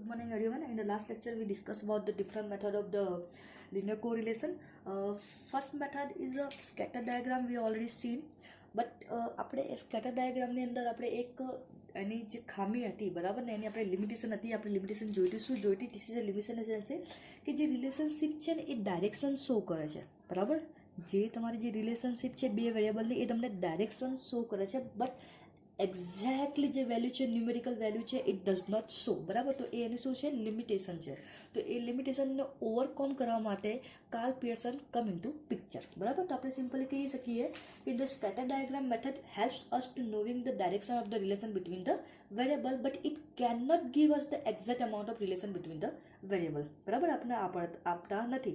Good morning everyone. In the last lecture we discussed about the different method of the linear correlation. First method is a scatter diagram we already seen, but આપણે scatter ડાયાગ્રામની અંદર આપણે એક એની જે ખામી હતી બરાબર ને એની આપણે લિમિટેશન હતી, આપણે લિમિટેશન જોઈતી શું જોઈતી ટીસી જે લિમિટેશન છે કે જે રિલેશનશિપ છે ને એ ડાયરેક્શન શો કરે છે બરાબર. જે તમારી જે રિલેશનશિપ છે બે વેરિયેબલની એ તમને ડાયરેક્શન શો કરે છે, બટ એક્ઝેક્ટલી જે વેલ્યુ છે ન્યુમેરિકલ વેલ્યુ છે ઇટ ડઝ નોટ શો બરાબર. તો એ એની શું છે લિમિટેશન છે. તો એ લિમિટેશનને ઓવરકમ કરવા માટે Karl Pearson come in to picture બરાબર. તો આપણે સિમ્પલી કહી શકીએ કે the scatter diagram method helps us to knowing the direction of the relation between the variable, but it can not give us the exact amount of relation between the variable બરાબર. આપણે આપતા નથી.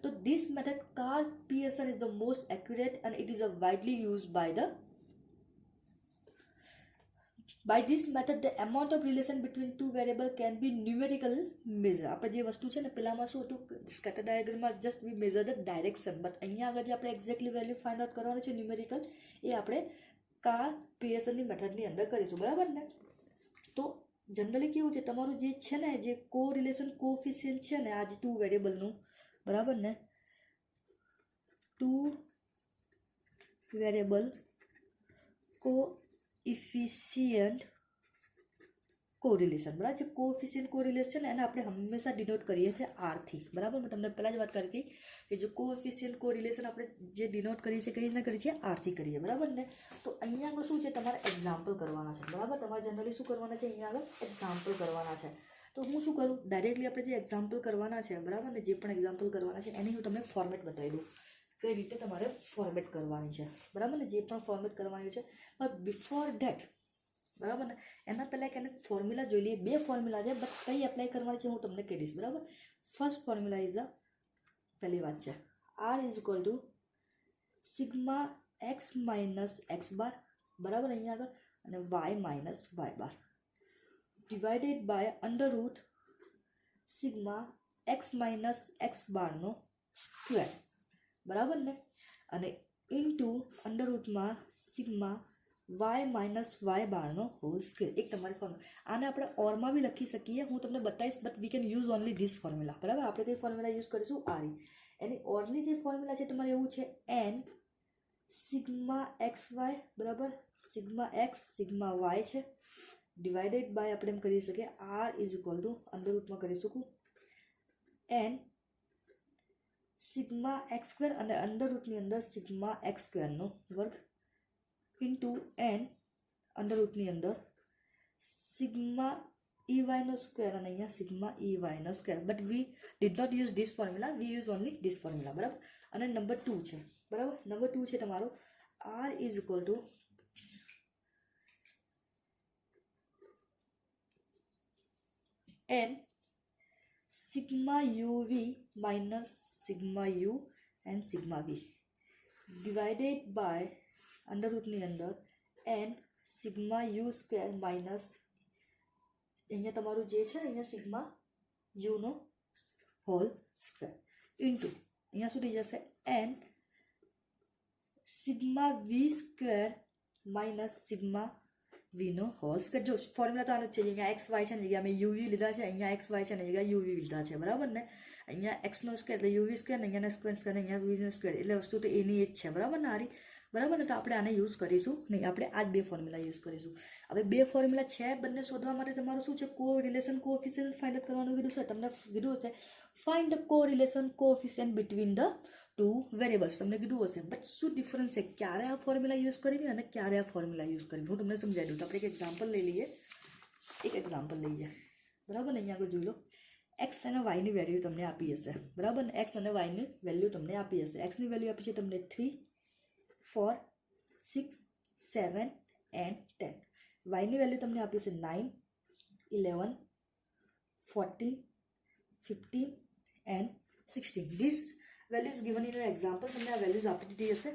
તો this method Karl Pearson is the most accurate and it is a widely use by this method the amount of relation between two variable can be numerical measure. આપણે જે વસ્તુ છે ને પેલામાં શું હતું સ્કેટર ડાયાગ્રામમાં just we measure the direction, but અહીંયા આગળ જે આપણે એક્ઝેક્ટલી વેલ્યુ ફાઇન્ડ આઉટ કરવાનું છે ન્યુમેરિકલ એ આપણે કાર્લ પિયર્સનની મેથડની અંદર કરીશું બરાબર ને. તો જનરલી કેવું છે તમારું જે છે ને જે કો રિલેશન કોફિશિયન્ટ છે ને આ જે ટુ વેરિયેબલનું બરાબર ને, ટુ વેરિયેબલ કો ઇફિશિયન્ટ કોરિલેશન બરાબર. જે કોએફિશિયન્ટ કોરિલેશન છે ને એને આપણે હંમેશા ડિનોટ કરીએ છીએ આરથી બરાબર. મેં તમને પહેલાં જ વાત કરી હતી કે જો કોએફિશિયન્ટ કોરિલેશન આપણે જે ડિનોટ કરીએ છીએ કઈ રીતના કરીએ છીએ આરથી કરીએ બરાબર ને. તો અહીંયા આગળ શું છે તમારે એક્ઝામ્પલ કરવાના છે બરાબર. તમારે જનરલી શું કરવાના છે અહીંયા આગળ એક્ઝામ્પલ કરવાના છે. તો હું શું કરું ડાયરેક્ટલી આપણે જે એક્ઝામ્પલ કરવાના છે બરાબર ને, જે પણ એક્ઝામ્પલ કરવાના છે એની હું તમને ફોર્મેટ બતાવી દઉં કઈ રીતે તમારે ફોર્મેટ કરવાની છે બરાબર ને, જે પણ ફોર્મેટ કરવાની છે. બટ બિફોર ધેટ બરાબર ને એના પહેલાં એક એને ફોર્મ્યુલા જોઈ લઈએ. બે ફોર્મ્યુલા છે બટ કઈ એપ્લાય કરવાની છે હું તમને કહી દઈશ બરાબર. ફર્સ્ટ ફોર્મ્યુલા ઇઝ પહેલી વાત છે R is equal to sigma X minus X bar બરાબર અહીંયા આગળ, અને Y minus Y bar divided by under root sigma X minus X બારનો સ્ક્વેર બરાબર ને, અને ઇન્ટુ અંડર રૂટમાં સિગ્મા વાય માઇનસ વાય બારનો હોલ સ્ક્વેર. એક તમારી ફોર્મ્યુલા આને આપણે ઓરમાં બી લખી શકીએ, હું તમને બતાવીશ, but we can use only this formula બરાબર. આપણે કઈ ફોર્મ્યુલા યુઝ કરીશું આરી. એની ઓરની જે ફોર્મ્યુલા છે તમારે એવું છે એન સિગ્મા એક્સ વાય બરાબર, સિગ્મા એક્સ સિગ્મા વાય છે ડિવાઇડેડ બાય આપણે એમ કરી શકીએ R is equal to under રૂટમાં કરી શકું એન સિગ્મા એક્સ સ્ક્વેર અને અંડર રૂટની અંદર સિગ્મા એક્સ સ્ક્વેરનો વર્ગ ઇન્ટુ એન અંડર રૂટની અંદર સિગ્મા ઈ વાયનો સ્ક્વેર અને અહીંયા સિગ્મા ઈ વાયનો square. But we did not use this formula, we use only this formula બરાબર. અને નંબર 2 છે બરાબર. નંબર 2 છે તમારો R is equal to N sigma U V minus sigma U and sigma V divided by under રૂટની અંદર N sigma U square minus અહીંયા તમારું જે છે ને અહીંયા સિગ્મા યુનો હોલ સ્ક્વેર ઇન્ટુ અહીંયા શું થઈ જશે N sigma V square minus sigma વીનો હોલ સ્ક્વેર. જો ફોર્મ્યુલા તો આનું જ છે, અહીંયા એક્સ વાય છે ને જગ્યાએ અમે યુવી લીધા છે, અહીંયા એક્સ વાય છે ને જગ્યાએ યુવી લીધા છે બરાબર ને. અહીંયા એક્સનો સ્ક્વેર એટલે યુવી સ્ક્વેર ને અહીંયાના સ્ક્વેર સ્ક્વેર અહીંયા વીનો સ્ક્વેર એટલે વસ્તુ તો એની જ છે બરાબર ને આરી બરાબર ને. તો આપણે આને યુઝ કરીશું નહીં, આપણે આ જ બે ફોર્મ્યુલા યુઝ કરીશું. હવે બે ફોર્મ્યુલા છે બંને શોધવા માટે તમારું શું છે કો રિલેશન કોએફિશિયન્ટ ફાઇન્ડ આઉટ કરવાનું કીધું છે. તમને કીધું હશે find the correlation coefficient between the two variables તમને કીધું હશે. બટ શું ડિફરન્સ છે ક્યારે આ ફોર્મ્યુલા યુઝ કરવી અને ક્યારે આ ફોર્મ્યુલા યુઝ કરવી હું તમને સમજાવી દઉં. તો આપણે એક એક્ઝામ્પલ લઈ લઈએ, એક એક્ઝામ્પલ લઈએ બરાબર ને. અહીંયા આગળ જોઈ લો એક્સ અને વાયની વેલ્યુ તમને આપી હશે બરાબર ને. એક્સ અને વાયની વેલ્યુ તમને આપી હશે. એક્સની વેલ્યુ આપી છે તમને 3 4 6 7 એન્ડ 10. વાયની વેલ્યુ તમને આપી છે 9 11 14 15 and 16. This values given in your example તમને આ વેલ્યુઝ આપી દીધી હશે.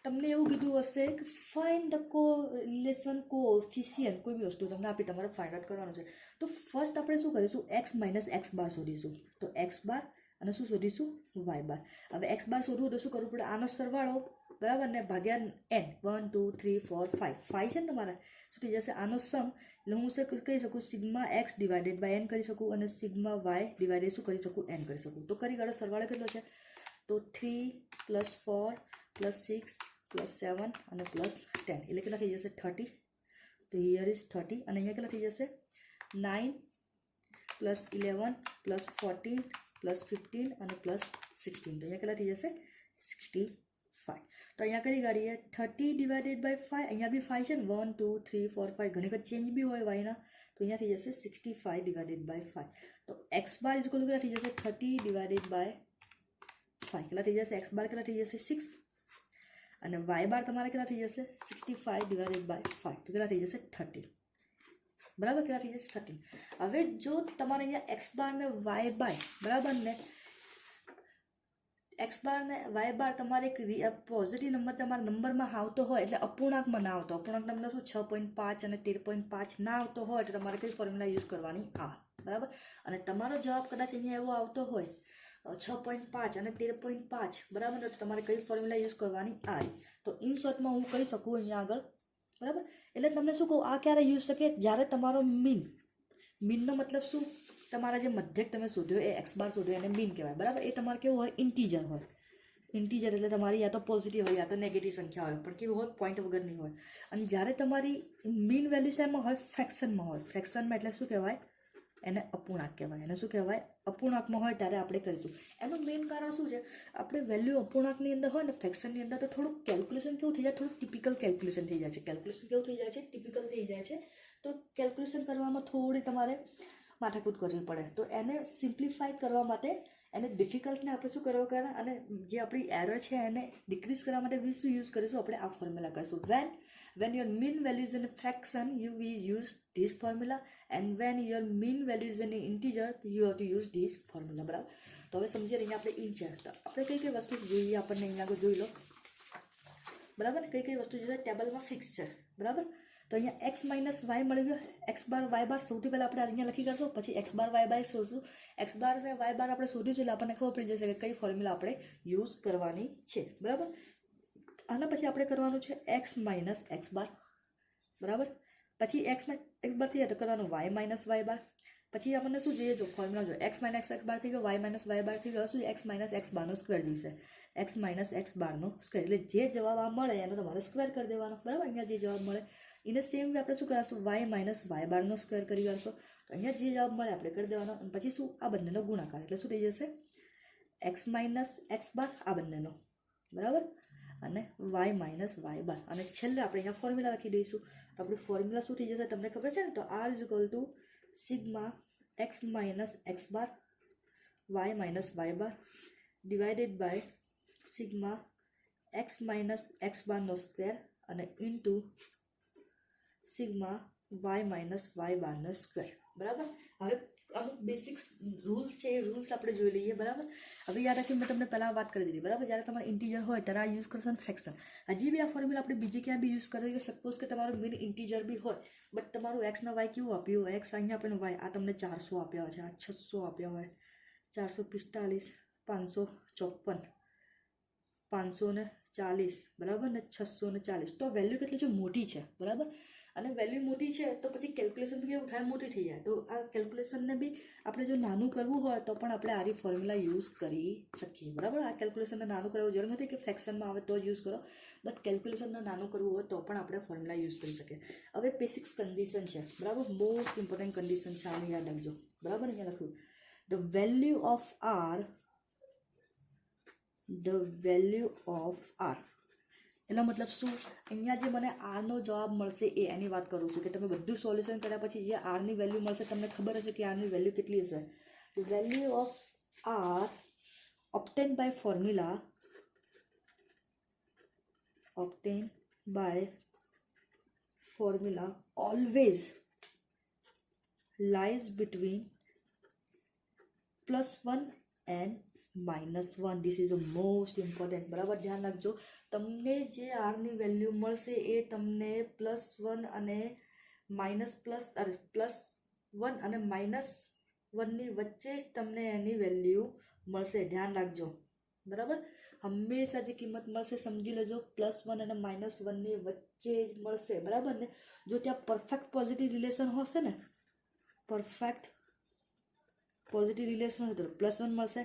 તમને એવું કીધું હશે કે find the correlation coefficient કોઈ બી વસ્તુ તમને આપી તમારે ફાઇન્ડ આઉટ કરવાનું છે. તો ફર્સ્ટ આપણે શું કરીશું એક્સ માઇનસ એક્સ બાર શોધીશું. તો એક્સ બાર અને શું શોધીશું વાય બાર. હવે એક્સ બાર શોધવું તો શું કરવું પડે આનો સરવાળો બરાબર ને ભાગ્યા n 1 2 3 4 5 5 છે ને તમારા શું થઈ જશે આનો સમ એટલે હું શું કહી શકું sigma x divided by n કરી શકું અને સિગ્મા y ડિવાઇડેડ શું કરી શકું n કરી શકું. તો કરી કાઢો સરવાળો કેટલો છે તો 3 + 4 + 6 + 7 અને +10 એટલે કેટલા થઈ જશે 30. તો હિયર ઇઝ 30 અને અહીંયા કેટલા થઈ જશે 9 + 11 + 14 + 15 અને +16 તો અહીંયા કેટલા થઈ જશે 65. તો અહીંયા કરી કાઢીએ 30 ડિવાઇડેડ બાય 5 અહીંયા બી 5 છે ને 1 2 3 4 5 ઘણી વખત ચેન્જ બી હોય વાયના તો અહીંયા થઈ જશે 65 ડિવાઇડેડ બાય 5. તો x bar is equal to કેટલા થઈ જશે 30 ડિવાઇડેડ બાય 5 કેટલા થઈ જશે x બાર કેટલા થઈ જશે 6 અને y બાર તમારે કેટલા થઈ જશે 65 ડિવાઇડેડ બાય 5 તો કેટલા થઈ જશે 30. બરાબર કેટલા થઈ જશે 13. હવે જો તમારે અહીંયા x બાર ને y બાર બરાબર ને x બાર ને y બાર તમારે એક પોઝિટિવ નંબર તમારા નંબરમાં આવતો હોય એટલે અપૂર્ણાંકમાં ના આવતો અપૂર્ણાંક નંબર શું 6.5 અને 13.5 ના આવતો હોય તો તમારે કઈ ફોર્મ્યુલા યુઝ કરવાની આ બરાબર અને તમારો જવાબ કદાચ અહીંયા એવો આવતો હોય 6.5 અને 13.5 બરાબર તો તમારે કઈ ફોર્મ્યુલા યુઝ કરવાની આ. તો ઇન શોર્ટમાં હું કહી શકું અહીંયા આગળ બરાબર એટલે તમને શું કહું આ ક્યારે યુઝ શકે જ્યારે તમારો મીનનો મતલબ શું તમારા જે મધ્યક તમે શોધ્યો એ x બાર શોધ્યો એને મીન કહેવાય બરાબર. એ તમારે કેવું હોય ઇન્ટીજર હોય ઇન્ટીજર એટલે તમારી યા તો પોઝિટિવ હોય યા તો નેગેટિવ સંખ્યા હોય પણ કેવું હોય પોઈન્ટ વગરની હોય. અને જ્યારે તમારી મીન વેલ્યુ શેમાં હોય ફ્રેક્શનમાં હોય ફ્રેક્શનમાં એટલે શું કહેવાય એને અપૂર્ણાંક કહેવાય. એને શું કહેવાય અપૂર્ણાંકમાં હોય ત્યારે આપણે કરીશું. એનું મેઇન કારણ શું છે આપણે વેલ્યુ અપૂર્ણાંકની અંદર હોય ને ફ્રેક્શનની અંદર તો થોડુંક કેલ્ક્યુલેશન કેવું થઈ જાય થોડુંક ટિપિકલ કેલ્ક્યુલેશન થઈ જાય છે. કેલ્ક્યુલેશન કેવું થઈ જાય છે ટિપિકલ થઈ જાય છે. તો કેલ્ક્યુલેશન કરવામાં થોડી તમારે માથાકૂટ કરવી પડે. તો એને સિમ્પ્લિફાઈ કરવા માટે એને ડિફિકલ્ટને આપણે શું કરવું કરે અને જે આપણી એરર છે એને ડિક્રીઝ કરવા માટે વી શું યુઝ કરીશું આપણે આ ફોર્મ્યુલા કરીશું. when your mean value is in a fraction you will use this formula and when your mean value is in an integer you have to use this formula. બરાબર તો હવે સમજીએ અહીંયા આપણે ઇન છે તો આપણે કઈ કઈ વસ્તુ જોઈએ આપણને અહીંયા આગળ જોઈ લો બરાબર કઈ કઈ વસ્તુ જોઈએ ટેબલમાં ફિક્સ છે બરાબર. તો અહીંયા x માઇનસ વાય મળી ગયો x બાર y બાર સૌથી પહેલાં આપણે અહીંયા લખી કરશું પછી x બાર y બાર શોધશું x બાર ને y બાર આપણે શોધીશું એટલે આપણને ખબર પડી જશે કે કઈ ફોર્મ્યુલા આપણે યુઝ કરવાની છે બરાબર. આના પછી આપણે કરવાનું છે x માઇનસ x બાર બરાબર પછી x બાર થઈ જાય તો કરવાનું y માઇનસ y બાર પછી આપણને શું જોઈએ જો ફોર્મ્યુલા જો x માઇનસ x બાર થઈ ગયો y માઇનસ y બાર થઈ ગયો શું x માઇનસ x બારનો સ્ક્વેર જોઈશે x માઇનસ x બારનો સ્ક્વેર એટલે જે જવાબ આ મળે એનો તમારે સ્ક્વેર કરી દેવાનો બરાબર. અહીંયા જે જવાબ મળે એને સેમ આપણે શું કરીશું y માઇનસ y બારનો સ્ક્વેર કરી કાઢશો તો અહીંયા જે જવાબ મળે આપણે કરી દેવાનો અને પછી શું આ બંનેનો ગુણાકાર એટલે શું થઈ જશે x માઇનસ x બાર આ બંનેનો બરાબર અને y માઇનસ y બાર અને છેલ્લે આપણે અહીંયા ફોર્મ્યુલા લખી દઈશું. તો આપણી ફોર્મ્યુલા શું થઈ જશે તમને ખબર છે ને તો r is equal to sigma x minus x bar y minus y bar divided by sigma x minus x બારનો સ્ક્વેર અને into sigma y minus y બારનો સ્ક્વેર બરાબર. હવે અમુક બેસિક્સ રૂલ્સ છે એ રૂલ્સ આપણે જોઈ લઈએ બરાબર. હવે યાદ રાખી મેં તમને પહેલાં વાત કરી દીધી બરાબર. જ્યારે તમારે ઇન્ટીજર હોય ત્યારે આ યુઝ કરશો ને ફ્રેક્શન હજી બી આ ફોર્મ્યુલા આપણે બીજી ક્યાં બી યુઝ કરીએ કે સપોઝ કે તમારું મીન ઇન્ટીજર બી હોય બટ તમારું એક્સ ના વાય કેવું આપ્યું હોય એક્સ અહીંયા આપણને વાય આ તમને 400 આપ્યા હોય છે આ 600 આપ્યા હોય 445 554 540 બરાબર ને 640 તો વેલ્યુ કેટલી છે મોટી છે બરાબર. અને વેલ્યુ મોટી છે તો પછી કેલ્ક્યુલેશન બી કેવું થાય મોટી થઈ જાય. તો આ કેલ્ક્યુલેશનને બી આપણે જો નાનું કરવું હોય તો પણ આપણે આરી ફોર્મ્યુલા યુઝ કરી શકીએ બરાબર. આ કેલ્ક્યુલેશનને નાનું કરવું જરૂર નથી કે ફ્રેક્શનમાં આવે તો યુઝ કરો બટ કેલ્ક્યુલેશનને નાનું કરવું હોય તો પણ આપણે ફોર્મ્યુલા યુઝ કરી શકીએ. હવે બેસિક્સ કન્ડિશન છે બરાબર મોસ્ટ ઇમ્પોર્ટન્ટ કન્ડિશન છે આને યાદ રાખજો બરાબર. અહીંયા લખ્યું ધ વેલ્યુ ઓફ r એનો મતલબ શું અહીંયા જે મને આરનો જવાબ મળશે એ એની વાત કરું છું કે તમે બધું સોલ્યુશન કર્યા પછી જે આરની વેલ્યુ મળશે તમને ખબર હશે કે આરની વેલ્યુ કેટલી હશે. Value of R obtained by formula always lies between +1 and -1. This is the most important બરાબર ધ્યાન રાખજો. તમને જે આરની વેલ્યુ મળશે એ તમને +1 અને +1 અને -1 ની વચ્ચે જ તમને એની વેલ્યુ મળશે ધ્યાન રાખજો બરાબર. હંમેશા જે કિંમત મળશે સમજી લેજો +1 અને -1ની વચ્ચે જ મળશે, બરાબર ને. જો ત્યાં પરફેક્ટ પોઝિટિવ રિલેશન હશે ને, પરફેક્ટ પોઝિટિવ રિલેશન હશે તો +1 મળશે.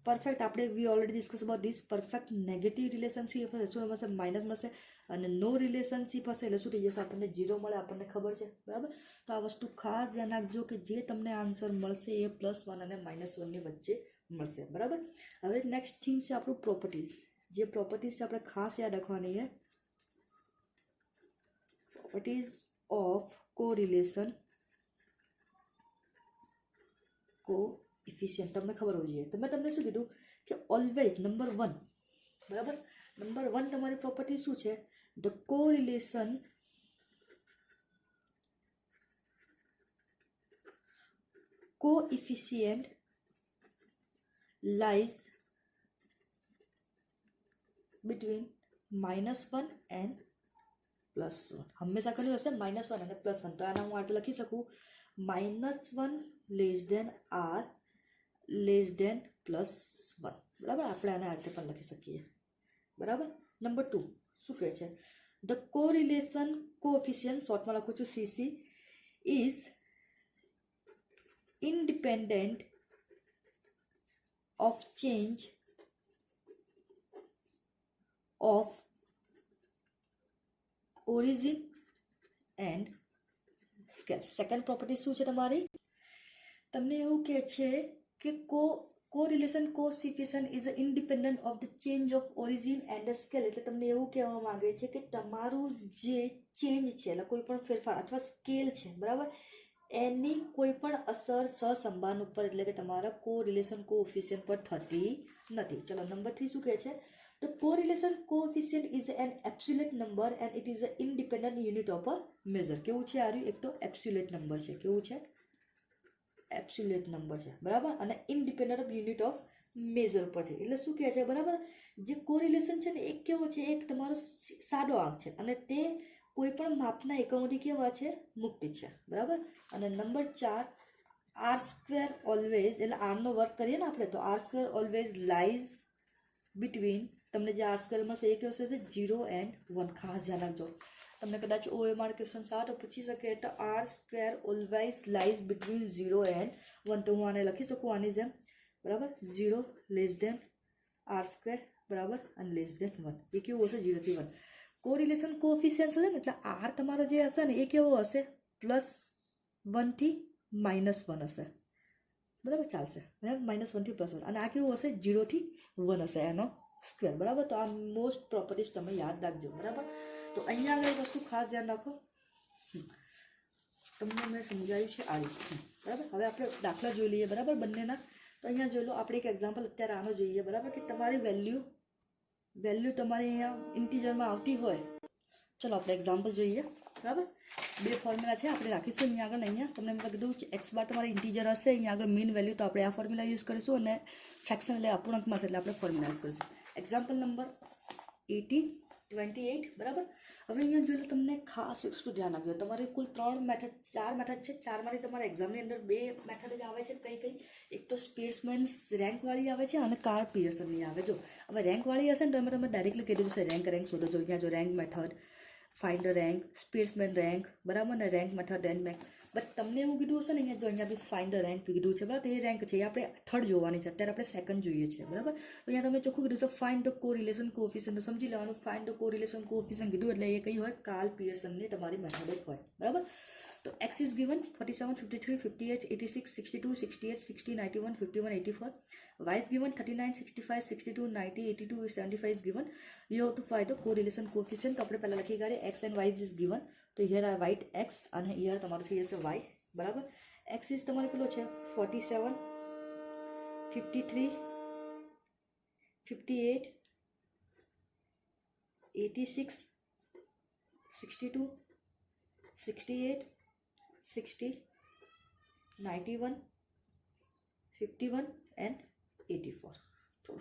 પરફેક્ટ આપણે વી already discuss about this. Perfect negative relationship હશે શું મળશે? માઇનસ મળશે. અને નો રિલેશનશીપ હશે એટલે શું થઈ જશે? આપણને 0 મળે, આપણને ખબર છે, બરાબર. તો આ વસ્તુ ખાસ ધ્યાન રાખજો કે જે તમને આન્સર મળશે એ +1 અને -1ની વચ્ચે મળશે, બરાબર. હવે નેક્સ્ટ થિંગ છે આપણું પ્રોપર્ટીઝ. જે પ્રોપર્ટીઝ છે આપણે ખાસ યાદ રાખવાની છે. પ્રોપર્ટીઝ ઓફ કોરિલેશન કોએફિશિયન્ટ તમને ખબર હોવી જોઈએ. તો મેં તમને શું કીધું કે ઓલવેઝ નંબર 1, બરાબર. નંબર 1 તમારી પ્રોપર્ટી શું છે? The correlation coefficient lies between -1 and +1. હંમેશા કર્યું હશે -1 અને +1. તો આના હું આ લખી શકું -1 r +1, બરાબર. આપણે આને આ રીતે પણ લખી શકીએ, બરાબર. નંબર 2 શું કહે છે? ધ કોરિલેશન કોએફિશિયન્ટ, શોર્ટમાં લખું છું CC, is independent of change of origin and scale. Second property શું છે તમારી? તમને એવું કહે છે કે correlation coefficient is independent of the change of origin and scale. એટલે તમને એવું કહેવા માંગે છે કે તમારું જે ચેન્જ છે એટલે કોઈ પણ ફેરફાર અથવા સ્કેલ છે, બરાબર, એની કોઈ પણ અસર સહસંબંધ ઉપર એટલે કે તમારા કોરિલેશન કોએફિશિયન્ટ પર થતી નથી. ચલો નંબર 3 શું કહે છે? The correlation coefficient is an absolute number and it is an independent unit of a measure. કેવું છે આર્યું? એક તો એબ્સોલ્યુટ નંબર છે. કેવું છે? એબ્સોલ્યુટ નંબર છે, બરાબર. અને independent of unit of measure પર છે. એટલે શું કહે છે, બરાબર, જે કોરિલેશન છે ને એક કેવો છે? એક તમારો સાદો આંક છે અને તે કોઈ પણ માપના એકમોથી કેવા છે? મુક્ત છે, બરાબર. અને નંબર 4 r² ઓલવેઝ, એટલે આરનો વર્ક કરીએ ને આપણે તો r² ઓલવેઝ લાઈઝ બિટવીન, તમને જે r² મળશે એ કેવો છે? 0 એન્ડ 1. ખાસ ધ્યાન રાખજો. તમને કદાચ OMR ક્વેશ્ચન આવે તો પૂછી શકે તો r² always lies between 0 and 1. તો હું આને લખી શકું આની જેમ, બરાબર. 0 r², બરાબર, અને <1. એ કેવું હશે? 0 થી 1. કોરિલેશન કોએફિશિયન્ટ હશે ને એટલે r તમારો જે હશે ને એ કેવો હશે? +1 થી -1 હશે, બરાબર, ચાલશે. -1 થી +1. અને આ કેવું હશે? 0 થી 1 હશે એનો સ્ક્વેર, બરાબર. તો આ મોસ્ટ પ્રોપર્ટીઝ તમે યાદ રાખજો, બરાબર. તો અહીંયા આગળ વસ્તુ ખાસ ધ્યાન રાખો. તમને મેં સમજાવ્યું છે આ રીતે, બરાબર. હવે આપણે દાખલા જોઈ લઈએ, બરાબર, બંનેના. તો અહીંયા જોઈ લો, આપણે એક એક્ઝામ્પલ અત્યારે આનો જોઈએ, બરાબર, કે તમારી વેલ્યુ તમારી અહીંયા ઇન્ટીજરમાં આવતી હોય. ચલો આપણે એક્ઝામ્પલ જોઈએ, બરાબર. 2 ફોર્મ્યુલા છે આપણે રાખીશું અહીંયા આગળ. અહીંયા તમને મેં કીધું કે x બાર તમારી ઇન્ટીજર હશે, અહીંયા આગળ મીન વેલ્યુ, તો આપણે આ ફોર્મ્યુલા યુઝ કરીશું. અને ફ્રેક્શન એટલે અપૂર્ણાંકમાં છે એટલે આપણે ફોર્મ્યુલા યુઝ કરીશું. એક્ઝામ્પલ નંબર 28, બરાબર. હવે અહીંયા જોઈ લો, તમને ખાસ એક વસ્તુ ધ્યાન રાખજો. તમારે કુલ 4 મેથડ છે. 4માંથી તમારા એક્ઝામની અંદર 2 મેથડ જ આવે છે. કઈ? એક તો સ્પેસમેન્સ રેન્કવાળી આવે છે અને કાર્લ પિયર્સનની આવે. જો હવે રેન્કવાળી હશે ને તો એમાં તમે ડાયરેક્ટલી કીધું છે રેન્ક શોધો. જો અહીંયા જો rank method, find the rank, Spearman rank, બરાબર, ને રેન્ક મેથડ, રેન્ક. બટ તમને એવું કીધું હશે ને અહીંયા જો અહીંયા બી ફાઇન્ડ ધ રેન્ક કીધું છે, બરાબર. એ રેન્ક છે, એ આપણે થર્ડ જોવાની છે. અત્યારે આપણે સેકન્ડ જોઈએ છે, બરાબર. તો અહીંયા તમે ચોખ્ખું કીધું છે ફાઇન્ડ ધ કોરિલેશન કોએફિશિયન્ટ. તો સમજી લેવાનું ફાઇન્ડ ધ કોરિલેશન કોએફિશિયન્ટ કીધું એટલે એ કઈ હોય? કાર્લ પિયર્સનની તમારી મેથડ જ હોય, બરાબર. તો x is given 47, 53, 58, 86, 62, 68, 60, 91, 51, 84. Y is given 39, 65, 62, 90, 82, 75 is given. You have to find the correlation coefficient. તો આપણે પહેલા લખી કાઢીએ x and y is given. તો here I write x અને here તમારું થઈ જશે y, બરાબર. x is તમારે કેટલો છે? 47, 53, 58, 86, 62, 68, 60, 91, 51 and 84. તો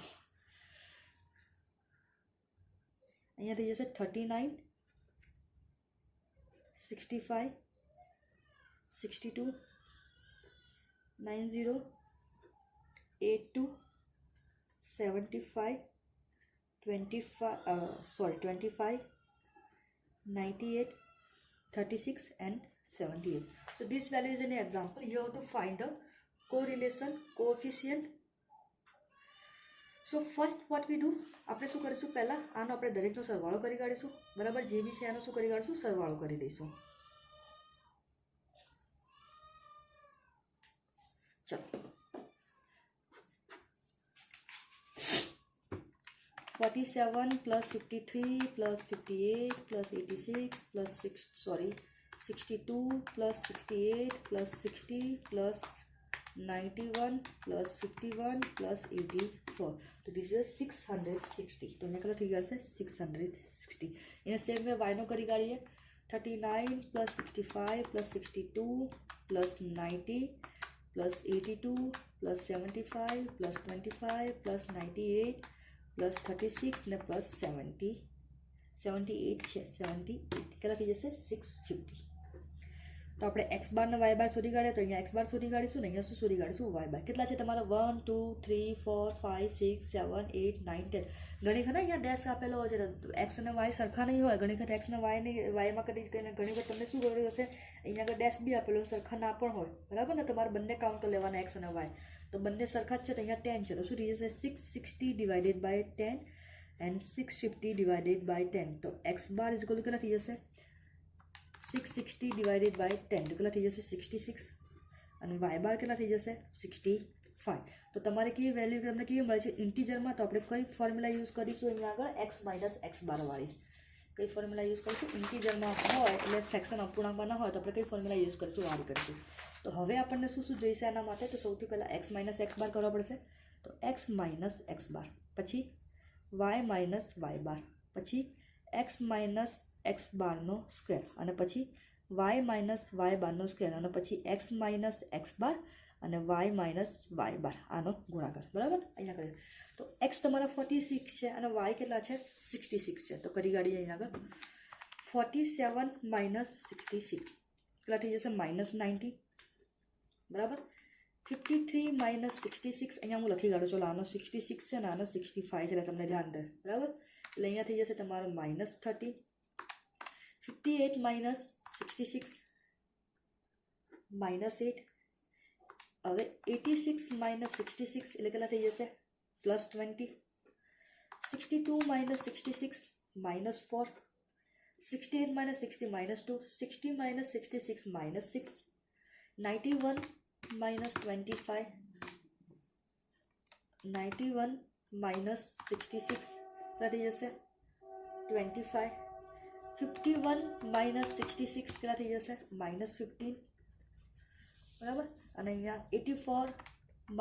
અહીંયા થઈ જશે 39, 65, 62, 90, 82, 75, 25, 98, 36 and 78. So this value is an example. You have to find the correlation coefficient. So first what we do, આપણે શું કરીશું, પહેલા આનો આપણે દરેકનો સરવાળો કરી કાઢીશું, બરાબર. જે બી છે આનો શું કરી કાઢીશું, સરવાળો કરી દઈશું. ચલો 47 plus 53 plus 58 plus 86 plus 62 plus 68 plus 60 plus 91 plus 51 plus 84. तो दिस इज 660. तो અહીંયા કેટલો થઈ ગયા છે, 660. એને સેમ વે વાયનો કરી કાઢીએ. 39 plus 65 plus 62 plus 90 plus 82 plus 75 plus 25 plus 98 plus 36 ને પ્લસ 78 છે. 78 કેટલા થઈ જશે, 650. તો આપણે એક્સ બાર ને વાય બાર શોધી કાઢીએ. તો અહીંયા એક્સ બાર શોધી કાઢીશું ને અહીંયા શું શોધી કાઢીશું, વાય બાર. કેટલા છે તમારા, 1 2 3 4 5 6 7 8 9 10. ઘણી વખત અહીંયા ડેશ આપેલો હોય છે, એક્સ અને વાય સરખા નહીં હોય. ઘણી વખત એક્સ અને વાયમાં કદી ઘણી વખત તમને શું કર્યું હશે, અહીંયા આગળ ડેશ બી આપેલો સરખા ના પણ હોય, બરાબર ને. તમારે બંને કાઉન્ટ લેવાના એક્સ અને વાય. તો બંને સરખા જ છે. તો અહીંયા 10 છે. તો શું થઈ જશે, 660 divided by 10 and 650 divided by 10. તો X bar is equal to કેટલા થઈ જશે, 660 ડિવાઇડેડ બાય 10. તો કેટલા થઈ જશે, 66. અને વાય બાર કેટલા થઈ જશે, 65. તો તમારે કેવી વેલ્યુ તમને કેવી મળે છે ઇન્ટીજરમાં. તો આપણે કઈ ફોર્મ્યુલા યુઝ કરીશું અહીંયા આગળ, એક્સ માઇનસ એક્સ બારવાળી. કઈ ફોર્મ્યુલા યુઝ કરીશું, ઇન્ટીજરમાં હોય એટલે ફ્રેક્શન અપૂર્ણાંકમાં ના હોય તો આપણે કઈ ફોર્મ્યુલા યુઝ કરીશું, વાળી કરીશું. તો હવે આપણને શું શું જોઈશે આના માટે. તો સૌથી પહેલાં એક્સ માઇનસ એક્સ બાર કરવા પડશે. તો એક્સ માઇનસ એક્સ બાર, પછી વાય માઇનસ વાય બાર, પછી એક્સ માઇનસ એક્સ બારનો સ્ક્વેર, અને પછી વાય માઇનસ વાય બારનો સ્ક્વેર, અને પછી એક્સ માઇનસ એક્સ બાર અને વાય માઇનસ વાય બાર, આનો ગુણાકાર, બરાબર. અહીંયા કરીએ તો એક્સ તમારા 46 છે અને વાય કેટલા છે, 66 છે. તો કરી કાઢીએ અહીંયા આગળ. 47 માઇનસ 66 કેટલા થઈ જશે, -19, બરાબર. 53 માઇનસ 66 અહીંયા હું લખી કાઢું. ચલો આનો 66 છે ને આનો 65 છે, એટલે તમને ધ્યાન દે, બરાબર. એટલે અહીંયા થઈ જશે તમારો -30. 58 માઇનસ 66 -8. હવે 86 માઇનસ 66 એટલે કેટલા થઈ જશે, +20. 62 minus 66 -4. 68 minus 60 -2. 60 minus 66 -6. 91 minus 25, 91 minus 66 કેટલા થઈ જશે, 25. 51 minus 66 કેટલા થઈ જશે, -15, બરાબર. અને અહીંયા 84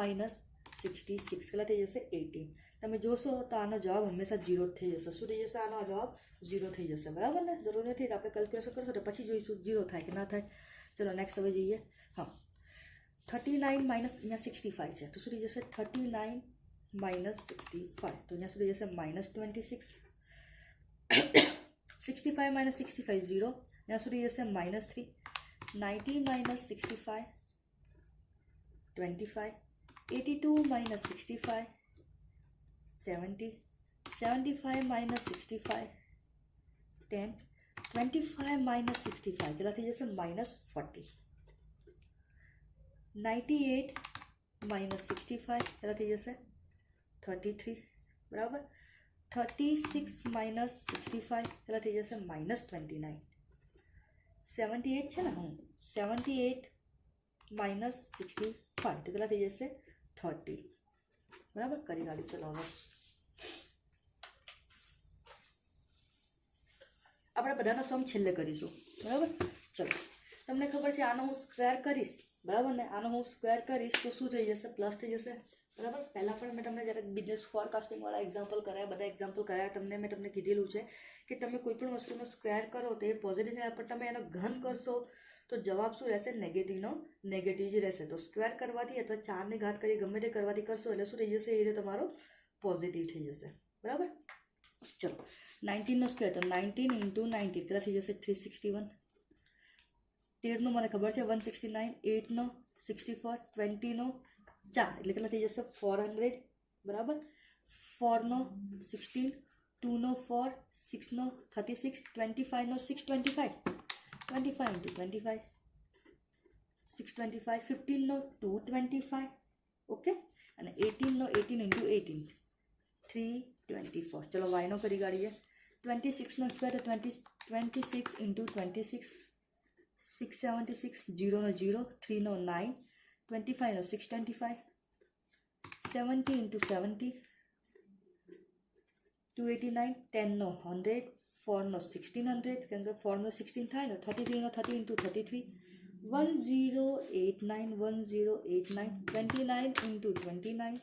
minus 66 કેટલા થઈ જશે, 18. તમે જોશો તો આનો જવાબ હંમેશા 0 થઈ જશે. શું થઈ જશે, આનો જવાબ 0 થઈ જશે, બરાબર ને. જરૂર નથી આપણે કેલ્ક્યુલેશન કરશો તો પછી જોઈશું 0 થાય કે ના થાય. ચલો નેક્સ્ટ હવે જઈએ. હા, 39 માઇનસ અહીંયા 65 છે. તો શું થઈ જશે, 39 માઇનસ 65. તો અહીંયા શું થઈ જશે, -26. 65 માઇનસ 65 0. અહીંયા શું થઈ જશે, -3. 90 માઇનસ 65 25. 82 માઇનસ 65 70. 75 માઇનસ 65 10. 25 માઇનસ 65 કેટલા થઈ જશે, -40. 98 માઇનસ 65 કેટલા થઈ જશે, 33, બરાબર. 36 માઇનસ 65 કેટલા થઈ જશે, -29. 78 છે ને, 78 માઇનસ 65 તો કેટલા થઈ જશે, 30, બરાબર. કરી કાઢી. ચલો હવે આપણે બધાનો સમ છેલ્લે કરીશું, બરાબર. ચલો તમને ખબર છે આનો હું સ્ક્વેર કરીશ, બરાબર ને. આનો હું સ્ક્વેર કરીશ તો શું થઈ જશે, પ્લસ થઈ જશે, બરાબર. પહેલાં પણ મેં તમને જ્યારે બિઝનેસ ફોરકાસ્ટિંગવાળા એક્ઝામ્પલ કરાયા, બધા એક્ઝામ્પલ કરાયા મેં તમને કીધેલું છે કે તમે કોઈ પણ વસ્તુનો સ્ક્વેર કરો તો એ પોઝિટિવ થાય, પણ તમે એનો ઘન કરશો તો જવાબ શું રહેશે, નેગેટિવનો નેગેટિવ જ રહેશે. તો સ્ક્વેર કરવાથી અથવા 4ની ઘાત કરી ગમે તે કરવાથી કરશો એટલે શું થઈ જશે, એ તમારો પોઝિટિવ થઈ જશે, બરાબર. ચલો 19નો સ્ક્વેર, તો 19 × 19 કેટલા થઈ જશે, 361. 13નો મને ખબર છે 169. 8નો 64. 20નો 4 એટલે કેટલા થઈ જશે, 400, બરાબર. 4 નો 16, 2 નો 4, 6 નો 36, 25 નો 6, 25, 25 into 25, 625, 15 નો 225, ઓકે, અને 18 નો 18 into 18, 324. ચલો y નો કરી કાઢીએ. 26 નો સ્ક્વેર તો 26 into 26, 676, 0 નો 0, 3 નો 9, 25 નો 625, 70 into 70, 289, 10 નો 100, 4 નો 1600, કેમ કે 4 નો 16 થાય ને, 33 નો 30 into 33, 1089, 1089, 29 into 29,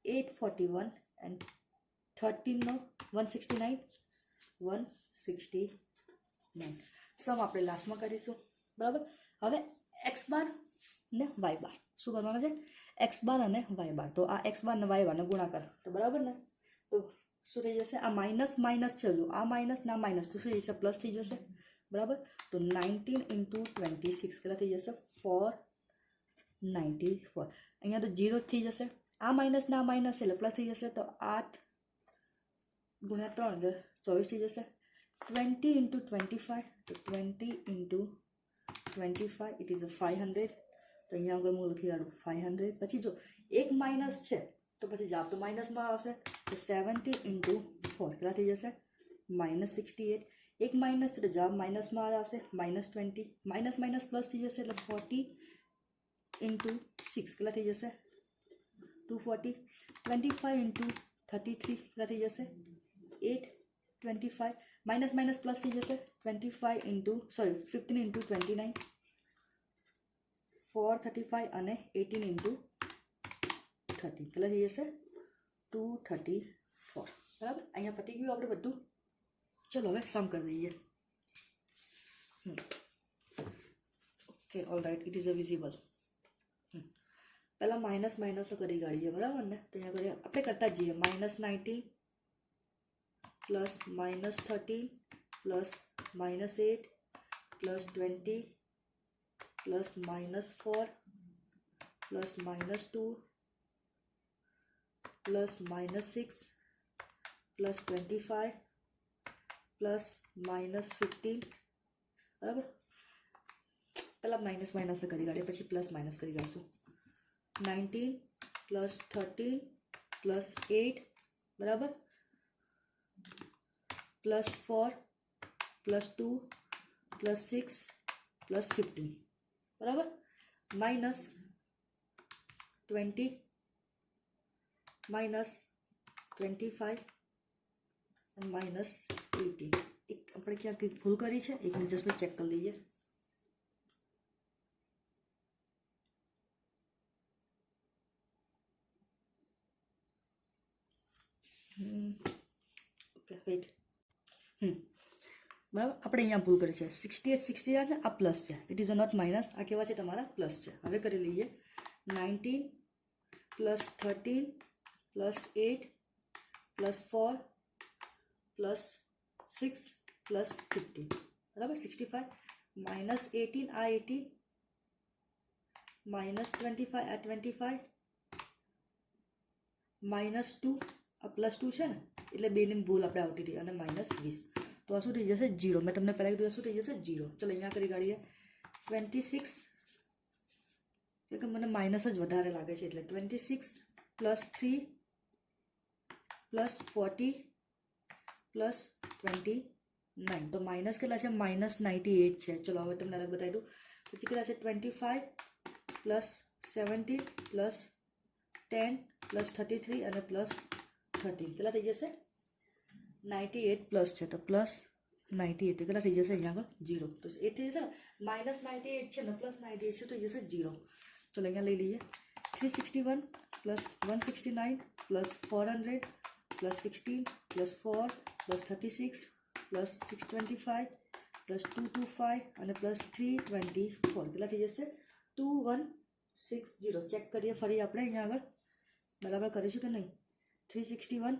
841, and 13 નો 169, 169. સમ આપણે લાસ્ટમાં કરીશું, બરાબર. હવે એક્સ બાર ને વાય બાર શું કરવાનું છે? એક્સ બાર અને વાય બાર. તો આ એક્સ બાર ને વાય બારને ગુણાકાર, તો બરાબર ને, તો શું થઈ જશે? આ માઇનસ માઇનસ છે, જો આ માઇનસ ના માઇનસ તો શું થઈ જશે? પ્લસ થઈ જશે, બરાબર. તો 19 into 26 કેટલા થઈ જશે? 494. અહીંયા તો 0 થઈ જશે. આ માઇનસ ના માઇનસ એટલે પ્લસ થઈ જશે, તો 8 ગુણ્યા 3 એટલે 24 થઈ જશે. 20 into 25, તો 20 into 25 ઇટ ઇઝ 500. તો અહીંયા આગળ હું લખી કાઢું 500. પછી જો એક માઇનસ છે તો પછી જવાબ તો માઇનસમાં આવશે, તો 70 into 4 કેટલા થઈ જશે? -68. એક માઇનસ તો જવાબ માઇનસમાં આવશે, -20. માઇનસ માઇનસ પ્લસ થઈ જશે એટલે 40 into 6 કેટલા થઈ જશે? 240. 25 into 33 કેટલા થઈ જશે? 825. માઇનસ માઇનસ પ્લસ થઈ જશે, 15 into 29, 435 અને 18 into 30 કેટલા થઈ જશે? 234. બરાબર. અહીંયા પતી ગયું આપણે બધું. ચલો હવે સમ કરી દઈએ. Okay, all right, it is a visible. પહેલાં માઇનસ માઇનસનો કરી કાઢીએ, બરાબર ને. તો અહીંયા કરીએ, આપણે કરતા જ જઈએ. -19 plus -13 plus -8 plus 20 plus -4 plus -2 plus -6 plus 25 plus -15. બરાબર. પહેલાં માઇનસ માઇનસને કરી કાઢીએ, પછી પ્લસ માઇનસ કરી કાઢીશું. 19 પ્લસ 13 પ્લસ 8, બરાબર, પ્લસ 4 પ્લસ 2 પ્લસ 6 પ્લસ 15, બરાબર, માઇનસ 20 માઇનસ 25 અને માઇનસ 18. એક આપણે ક્યાંક ભૂલ કરી છે, એક મિનિટ જસ્ટ ચેક કરી લઈએ. Okay, wait. બરાબર, આપણે અહીંયા ભૂલ કરી છે. 68 ને આ પ્લસ છે, it is a not minus. આ કેવા છે? તમારા પ્લસ છે. હવે કરી લઈએ. 19 plus 13 plus 8 plus 4 plus 6 plus 15, બરાબર, 65. માઇનસ 18 આ 18, માઇનસ 25 આ 25, માઇનસ 2 આ પ્લસ 2 છે ને, એટલે બેની ભૂલ આપણે આવતી હતી, અને -20. તો આ શું થઈ જશે? 0. મેં તમને પહેલાં કીધું શું થઈ જશે? 0. ચલો અહીંયા કરી કાઢીએ. 26, કે મને માઇનસ જ વધારે લાગે છે, એટલે 26 પ્લસ 3 પ્લસ 40 પ્લસ 29. તો માઇનસ કેટલા છે? -98 છે. ચલો હવે તમને અલગ બતાવી દઉં. પછી કેટલા છે? 25 પ્લસ 17 પ્લસ 10 પ્લસ 33 અને પ્લસ 13 કેટલા થઈ જશે? 98 પ્લસ છે, તો પ્લસ 98 કેટલા થઈ જશે? અહીંયા આગળ 0. તો એ થઈ જશે ને, -98 છે ને પ્લસ 98 છે, તો જશે 0. ચલો અહીંયા લઈ લઈએ. 361 plus 169 plus 400 plus 16 plus 4 plus 36 plus 625 plus 225 અને પ્લસ 324 કેટલા થઈ જશે? 2160. ચેક કરીએ ફરી આપણે અહીંયા આગળ બરાબર કરીશું કે નહીં. 361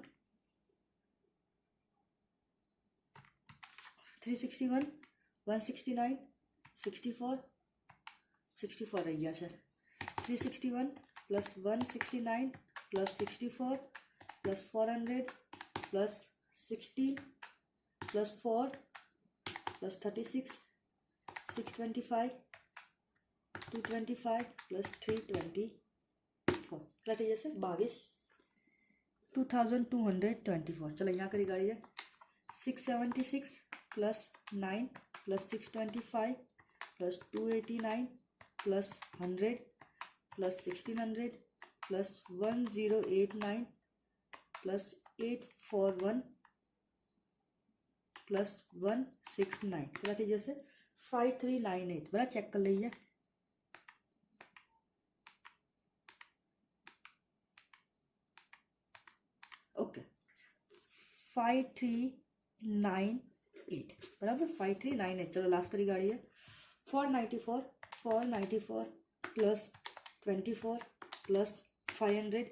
169 64 રહી ગયા છે. 361 plus 169 plus 64 plus 400 plus 60 plus 4 plus 36 625 225 plus 324 क्या चाहिए से 22,224। चलो यहाँ करी गाड़ी है 676 plus 9 plus 625 plus 289 plus 100 plus 1600 plus 1089 plus 841 plus 169 क्या थी जैसे 5398 बड़ा चेक कर लीजिए। ओके 5398 बराबर 5398। चलो लास्ट करी गाड़ी है 494 प्लस 24 प्लस 500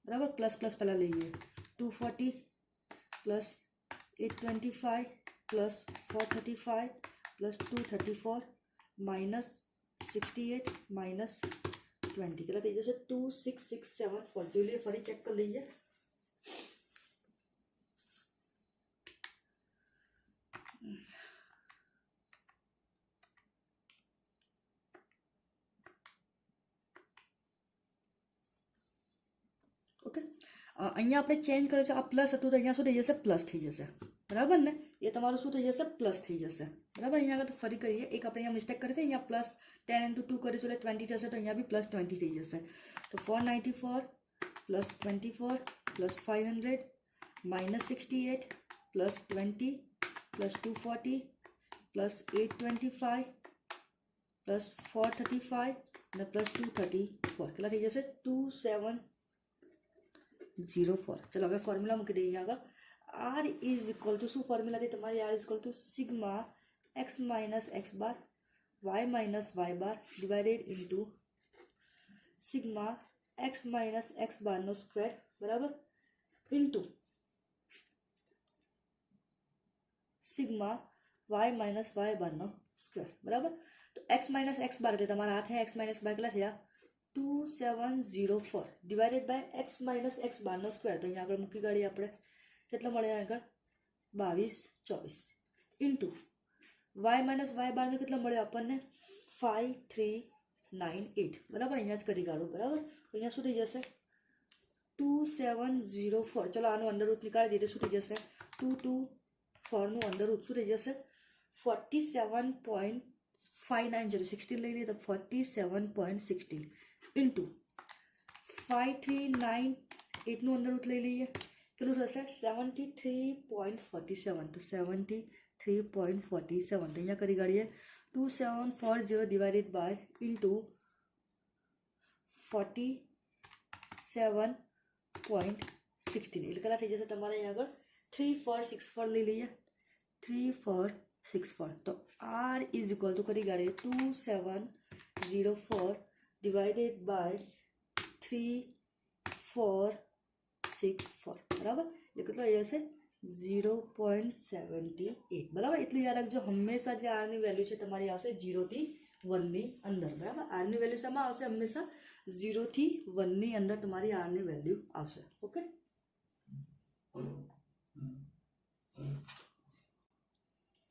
बराबर प्लस प्लस पहला लीजिए 240 plus 825 plus 435 plus 234 minus 68 minus 20 क्या लीजिए जैसे 2667 40 लिए फरी चेक कर लीजिए। ओके અહીંયા આપણે ચેન્જ કરે છે આ પ્લસ હતું તો અહીંયા શું થઈ જશે પ્લસ થઈ જશે બરાબર ને એ તમારું શું થઈ જશે પ્લસ થઈ જશે બરાબર। અહીંયા આગળ ફરી કરીએ એક આપણે અહીંયા મિસ્ટેક કરી હતી અહીંયા પ્લસ 10 × 2 કરીશું એટલે 20 થશે તો અહીંયા બી પ્લસ 20 થઈ જશે તો 494 plus 24 plus 500 minus 68 plus 20 plus 240 plus 825 plus 435 અને પ્લસ 234 કેટલા થઈ જશે 2704। चलो हमें फॉर्मूला मूकी दीजिए आगे आर इज इक्वल टू शू फॉर्मूला थी तुम्हारी R is equal to sigma X minus X bar Y minus Y bar divided into sigma X minus X bar नो स्क्वायर बराबर into sigma Y minus Y bar नो square बराबर। तो x minus X बार थे तुम्हारा हाथ है x minus बार के थे 2704 divided by X minus X bar नो स्क्वायर तो अँ मूकी गाड़ी अपने के मैं आग 2224 इंटू वाय माइनस वाय बार ने के अपने 5398 बराबर अँ करी काढ़ू बराबर अँ शू थी जैसे 2704। चलो आनु अंडर रूट निकाल दीजिए शू थी जैसे 224 नु अंडर रूट शू थी जैसे 47.590 16 ले लीजिए तो 47.16 इंटू 5398 નું અંડર રૂટ લઈ લઈએ કેટલું થશે 73.47 તો 73.47 તો અહીંયા કરી કાઢીએ 2740 ડિવાઇડેડ બાય ઇન્ટુ 47.16 એટલે કેટલા થઈ જશે તમારે અહીંયા આગળ 3464 લઈ લઈએ 3464 तो R इज इक्वल टू करी गाड़ी 2704 डिवाइडेड बाय 3464 बराबर ये कितना ये से 0.78 बराबर इतनी याद रखो हमेशा जो आर नी वैल्यू है तुम्हारी आवशे 0 થી 1 नी अंदर बराबर आर नी वैल्यू शा आवशे हमेशा 0 થી 1 नी अंदर तुम्हारी आर नी वैल्यू आवशे। ओके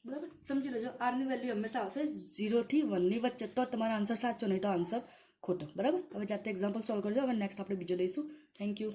बराबर समझी लो आर नी वैल्यू हमेशा आवशे 0 થી 1 नी वच्चे तो तमारा आंसर साचो नहीं तो आंसर खोटो बराबर। हवे जाते एक्जाम्पल सॉल्व करजो। हवे नेक्स्ट आपणे बीजो लईशुं। Thank you.